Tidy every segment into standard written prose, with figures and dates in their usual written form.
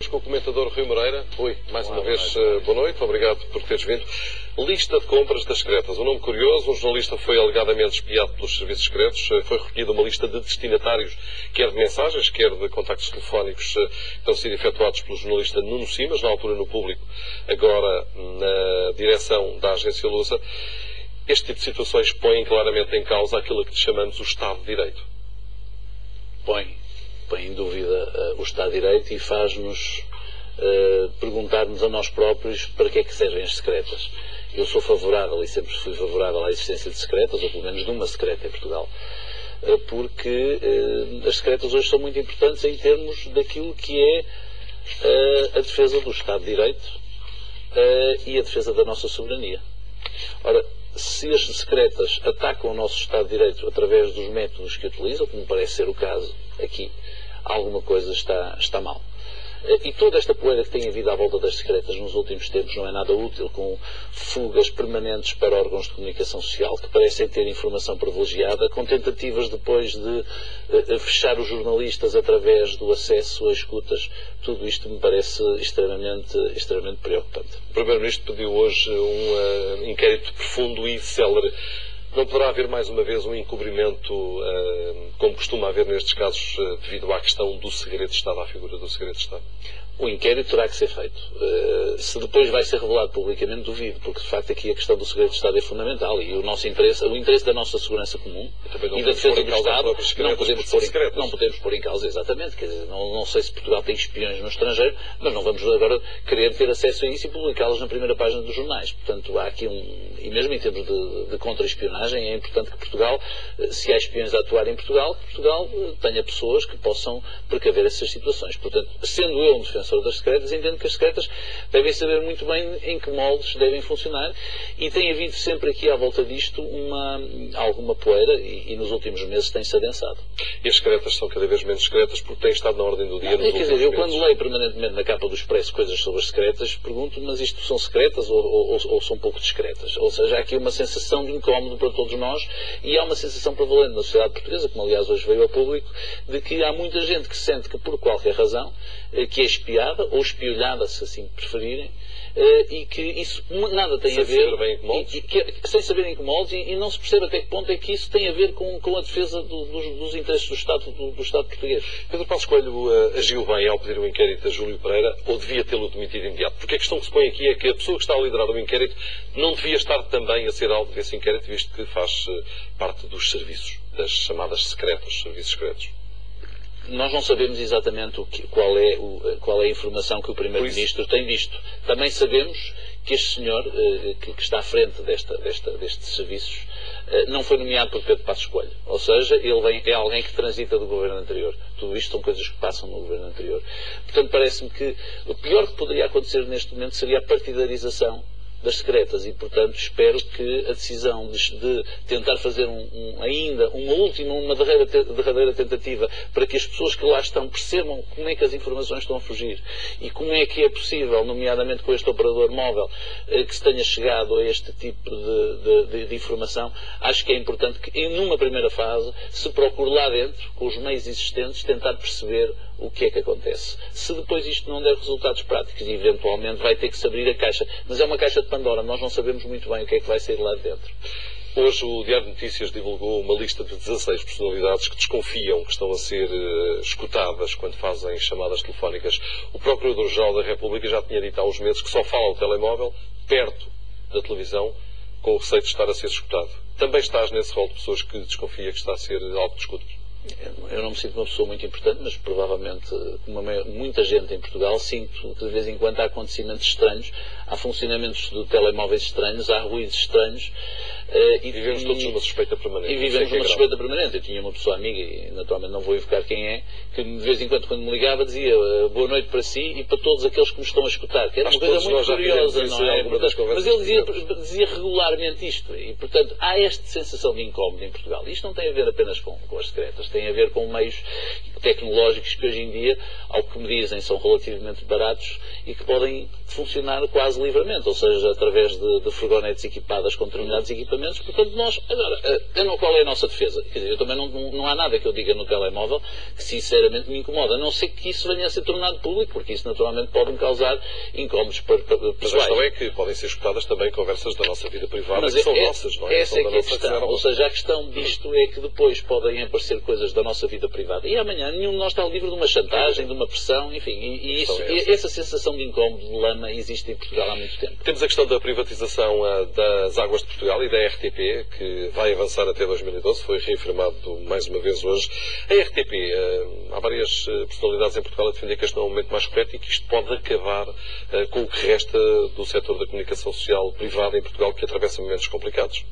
Com o comentador Rui Moreira. Rui, mais uma vez, boa noite, obrigado por teres vindo. Lista de compras das secretas. Um nome curioso, um jornalista foi alegadamente espiado pelos serviços secretos. Foi recolhida uma lista de destinatários, quer de mensagens, quer de contactos telefónicos, que estão a ser efetuados pelo jornalista Nuno Simas, na altura no Público, agora na direção da agência Lusa. Este tipo de situações põem claramente em causa aquilo que chamamos o Estado de Direito. Põe em dúvida o Estado de Direito e faz-nos perguntar-nos a nós próprios para que é que servem as secretas. Eu sou favorável e sempre fui favorável à existência de secretas, ou pelo menos de uma secreta em Portugal, porque as secretas hoje são muito importantes em termos daquilo que é a defesa do Estado de Direito e a defesa da nossa soberania. Ora, se as secretas atacam o nosso Estado de Direito através dos métodos que utilizam, como parece ser o caso aqui, alguma coisa está mal. E toda esta poeira que tem havido à volta das secretas nos últimos tempos não é nada útil, com fugas permanentes para órgãos de comunicação social que parecem ter informação privilegiada, com tentativas depois de fechar os jornalistas através do acesso a escutas. Tudo isto me parece extremamente preocupante. O Primeiro-Ministro pediu hoje um inquérito profundo e célere. Não poderá haver mais uma vez um encobrimento, como costuma haver nestes casos, devido à questão do segredo de Estado, à figura do segredo de Estado? O inquérito terá que ser feito. Se depois vai ser revelado publicamente, duvido, porque de facto aqui a questão do segredo de Estado é fundamental e o nosso interesse, o interesse da nossa segurança comum e da defesa do Estado, não podemos pôr em causa, exatamente. Quer dizer, não sei se Portugal tem espiões no estrangeiro, mas não vamos agora querer ter acesso a isso e publicá-los na primeira página dos jornais. Portanto, há aqui e mesmo em termos de contra-espionagem, é importante que Portugal, se há espiões a atuar em Portugal, que Portugal tenha pessoas que possam precaver essas situações. Portanto, sendo eu um defensor das secretas, entendo que as secretas devem saber muito bem em que moldes devem funcionar e tem havido sempre aqui à volta disto alguma poeira e nos últimos meses tem-se adensado. E as secretas são cada vez menos secretas porque têm estado na ordem do dia nos últimos meses. Eu quando leio permanentemente na capa do Expresso coisas sobre as secretas, pergunto, mas isto são secretas ou são pouco discretas? Ou seja, há aqui uma sensação de incómodo para todos nós e há uma sensação prevalente na sociedade portuguesa, como aliás hoje veio ao público, de que há muita gente que sente que por qualquer razão que é espiada ou espiolhada, se assim preferirem, e que isso nada tem a ver sem saber em que moldes e não se percebe até que ponto é que isso tem a ver com a defesa dos interesses do Estado português. Pedro Passos Coelho agiu bem ao pedir o inquérito a Júlio Pereira ou devia tê-lo demitido imediato? Porque a questão que se põe aqui é que a pessoa que está a liderar o inquérito não devia estar também a ser alvo desse inquérito, visto que faz parte dos serviços, das chamadas secretas, serviços secretos. Nós não sabemos exatamente qual é a informação que o Primeiro-Ministro tem visto. Também sabemos que este senhor, que está à frente destes serviços, não foi nomeado por Pedro Passos Coelho. Ou seja, ele é alguém que transita do governo anterior. Tudo isto são coisas que passam no governo anterior. Portanto, parece-me que o pior que poderia acontecer neste momento seria a partidarização das secretas e, portanto, espero que a decisão de tentar fazer uma derradeira tentativa para que as pessoas que lá estão percebam como é que as informações estão a fugir e como é que é possível, nomeadamente com este operador móvel, que se tenha chegado a este tipo de informação, acho que é importante que, numa primeira fase, se procure lá dentro, com os meios existentes, tentar perceber o que é que acontece. Se depois isto não der resultados práticos, eventualmente vai ter que se abrir a caixa. Mas é uma caixa de Pandora, nós não sabemos muito bem o que é que vai sair lá de dentro. Hoje o Diário de Notícias divulgou uma lista de 16 personalidades que desconfiam que estão a ser escutadas quando fazem chamadas telefónicas. O Procurador-Geral da República já tinha dito há uns meses que só fala ao telemóvel perto da televisão com o receio de estar a ser escutado. Também estás nesse rol de pessoas que desconfia que está a ser alvo de escutas? Eu não me sinto uma pessoa muito importante, mas provavelmente, como muita gente em Portugal, sinto que de vez em quando há acontecimentos estranhos, há funcionamentos de telemóveis estranhos, há ruídos estranhos. E vivemos todos numa suspeita permanente. E vivemos numa suspeita permanente. Eu tinha uma pessoa amiga, e naturalmente não vou evocar quem é, que de vez em quando me ligava dizia boa noite para si e para todos aqueles que me estão a escutar. Que era uma coisa muito curiosa, não é? Mas ele dizia regularmente isto. E, portanto, há esta sensação de incómodo em Portugal. Isto não tem a ver apenas com as secretas. Tem a ver com meios tecnológicos que hoje em dia, ao que me dizem, são relativamente baratos e que podem funcionar quase quase livremente, ou seja, através de furgonetes equipadas com determinados equipamentos. Portanto, qual é a nossa defesa? Quer dizer, eu também não há nada que eu diga no telemóvel que sinceramente me incomoda, a não ser que isso venha a ser tornado público, porque isso naturalmente pode me causar incómodos pessoais. Mas a questão é que podem ser escutadas também conversas da nossa vida privada, mas que são nossas, não é? Essa é que é a questão. Ou seja, a questão disto é que depois podem aparecer coisas da nossa vida privada. E amanhã nenhum de nós está livre de uma chantagem, de uma pressão, enfim. E essa sensação de incómodo, de lama, existe em Portugal há muito tempo. Temos a questão da privatização das Águas de Portugal e da RTP, que vai avançar até 2012, foi reafirmado mais uma vez hoje. A RTP, há várias personalidades em Portugal a defender que este é um momento mais correto e que isto pode acabar com o que resta do setor da comunicação social privada em Portugal, que atravessa momentos complicados.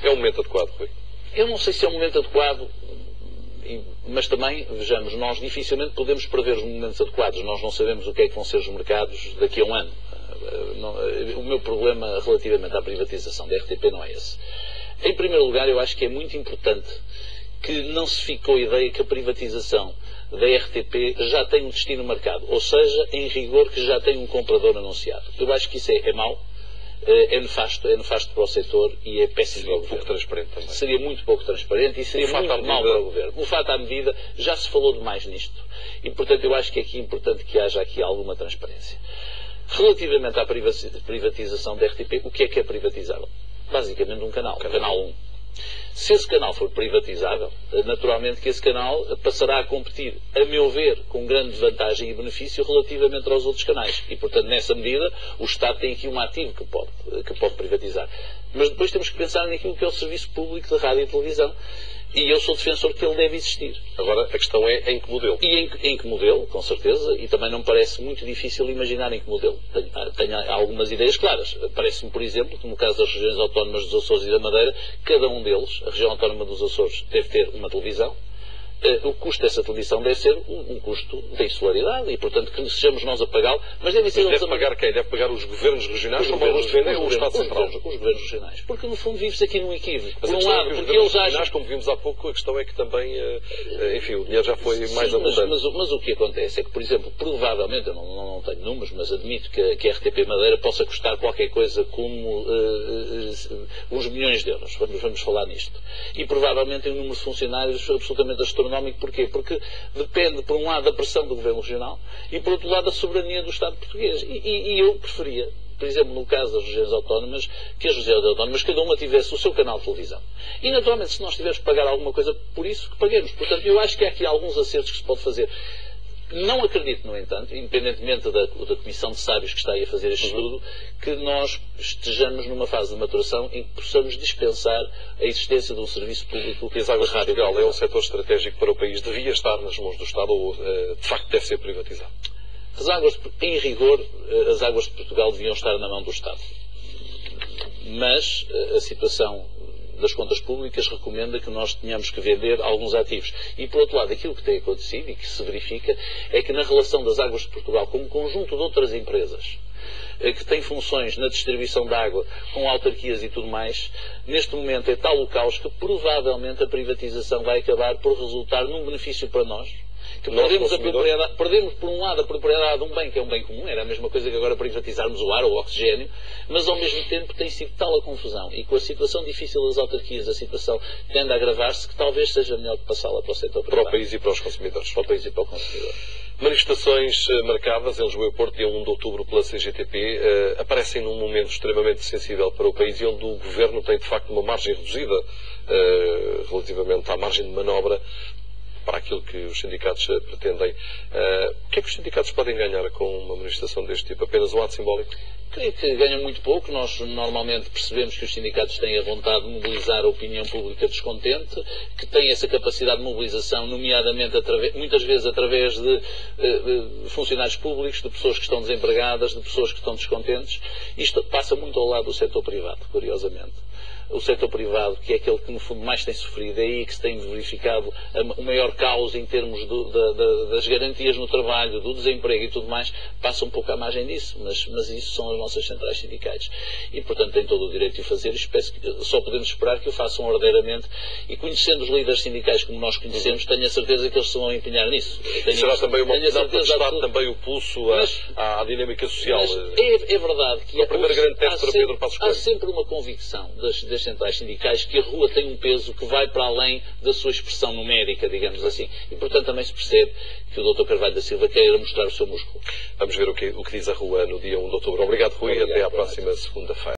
É um momento adequado, Rui? Eu não sei se é um momento adequado, mas também, vejamos, nós dificilmente podemos prever os momentos adequados. Nós não sabemos o que é que vão ser os mercados daqui a um ano. O meu problema relativamente à privatização da RTP não é esse. Em primeiro lugar, eu acho que é muito importante que não se fique com a ideia que a privatização da RTP já tem um destino marcado, ou seja, em rigor que já tem um comprador anunciado. Eu acho que isso é mau, é nefasto para o setor e é péssimo para o governo. Pouco transparente também. Seria muito pouco transparente e seria muito mau para o governo. O fato à medida, já se falou demais nisto. E, portanto, eu acho que é aqui importante que haja aqui alguma transparência. Relativamente à privatização da RTP, o que é privatizável? Basicamente um canal, Canal 1. Se esse canal for privatizável, naturalmente que esse canal passará a competir, a meu ver, com grande vantagem e benefício relativamente aos outros canais. E, portanto, nessa medida, o Estado tem aqui um ativo que pode privatizar. Mas depois temos que pensar naquilo que é o serviço público de rádio e televisão. E eu sou defensor que ele deve existir. Agora, a questão é em que modelo? E em que modelo, com certeza, e também não me parece muito difícil imaginar em que modelo. Tenho algumas ideias claras. Parece-me, por exemplo, que no caso das regiões autónomas dos Açores e da Madeira, cada um deles, a região autónoma dos Açores, deve ter uma televisão. O custo dessa televisão deve ser um custo da insularidade e, portanto, que sejamos nós a pagá-lo. Mas deve ser... Deve pagar quem? Deve pagar os governos regionais ou o Estado Central? Os governos regionais. Porque, no fundo, vive-se aqui num equívoco. Por um lado, porque eles acham... Como vimos há pouco, a questão é que também, enfim, o dinheiro já foi mais abundante. Mas o que acontece é que, por exemplo, provavelmente, eu não tenho números, mas admito que a RTP Madeira possa custar qualquer coisa como uns milhões de euros. Vamos falar nisto. E provavelmente tem um número de funcionários absolutamente astronómico. Porquê? Porque depende, por um lado, da pressão do Governo Regional e, por outro lado, da soberania do Estado português. E eu preferia, por exemplo, no caso das regiões autónomas, que as regiões autónomas, cada uma tivesse o seu canal de televisão. E, naturalmente, se nós tivermos que pagar alguma coisa por isso, que paguemos. Portanto, eu acho que há aqui alguns acertos que se pode fazer. Não acredito, no entanto, independentemente da comissão de sábios que está aí a fazer este estudo, que nós estejamos numa fase de maturação em que possamos dispensar a existência de um serviço público. E as Águas de Portugal é um setor estratégico para o país, devia estar nas mãos do Estado ou, de facto, deve ser privatizado? Em rigor, as Águas de Portugal deviam estar na mão do Estado. Mas a situação das contas públicas recomenda que nós tenhamos que vender alguns ativos. E, por outro lado, aquilo que tem acontecido e que se verifica é que na relação das Águas de Portugal com um conjunto de outras empresas que têm funções na distribuição de água, com autarquias e tudo mais, neste momento é tal o caos que provavelmente a privatização vai acabar por resultar num benefício para nós. Que perdemos, por um lado, a propriedade de um bem que é um bem comum, era a mesma coisa que agora privatizarmos o ar ou o oxigênio, mas ao mesmo tempo tem sido tal a confusão e com a situação difícil das autarquias, a situação tende a agravar-se que talvez seja melhor passá-la para o setor privado. Para o país e para os consumidores. Para o país e para o consumidor. Manifestações marcadas em Lisboa e Porto, dia 1 de outubro, pela CGTP, aparecem num momento extremamente sensível para o país e onde o Governo tem, de facto, uma margem reduzida relativamente à margem de manobra para aquilo que os sindicatos pretendem. O que é que os sindicatos podem ganhar com uma manifestação deste tipo? Apenas um ato simbólico? Creio que ganham muito pouco. Nós normalmente percebemos que os sindicatos têm a vontade de mobilizar a opinião pública descontente, que têm essa capacidade de mobilização, nomeadamente muitas vezes através de funcionários públicos, de pessoas que estão desempregadas, de pessoas que estão descontentes. Isto passa muito ao lado do setor privado, curiosamente. o setor privado, que é aquele que no fundo mais tem sofrido, é aí que se tem verificado o maior caos em termos das garantias no trabalho, do desemprego e tudo mais, passa um pouco à margem disso, mas isso são as nossas centrais sindicais. E, portanto, têm todo o direito de o fazer, e só podemos esperar que o façam ordeiramente, e conhecendo os líderes sindicais como nós conhecemos, tenho a certeza que eles se vão empenhar nisso. Será também uma oportunidade para testar também o pulso à dinâmica social. É verdade que o primeiro grande teste para Pedro Passos Coelho. Há sempre uma convicção das centrais sindicais que a rua tem um peso que vai para além da sua expressão numérica, digamos assim. E, portanto, também se percebe que o Dr. Carvalho da Silva queira mostrar o seu músculo. Vamos ver o que diz a rua no dia 1 de outubro. Obrigado, Rui. Até à próxima segunda-feira.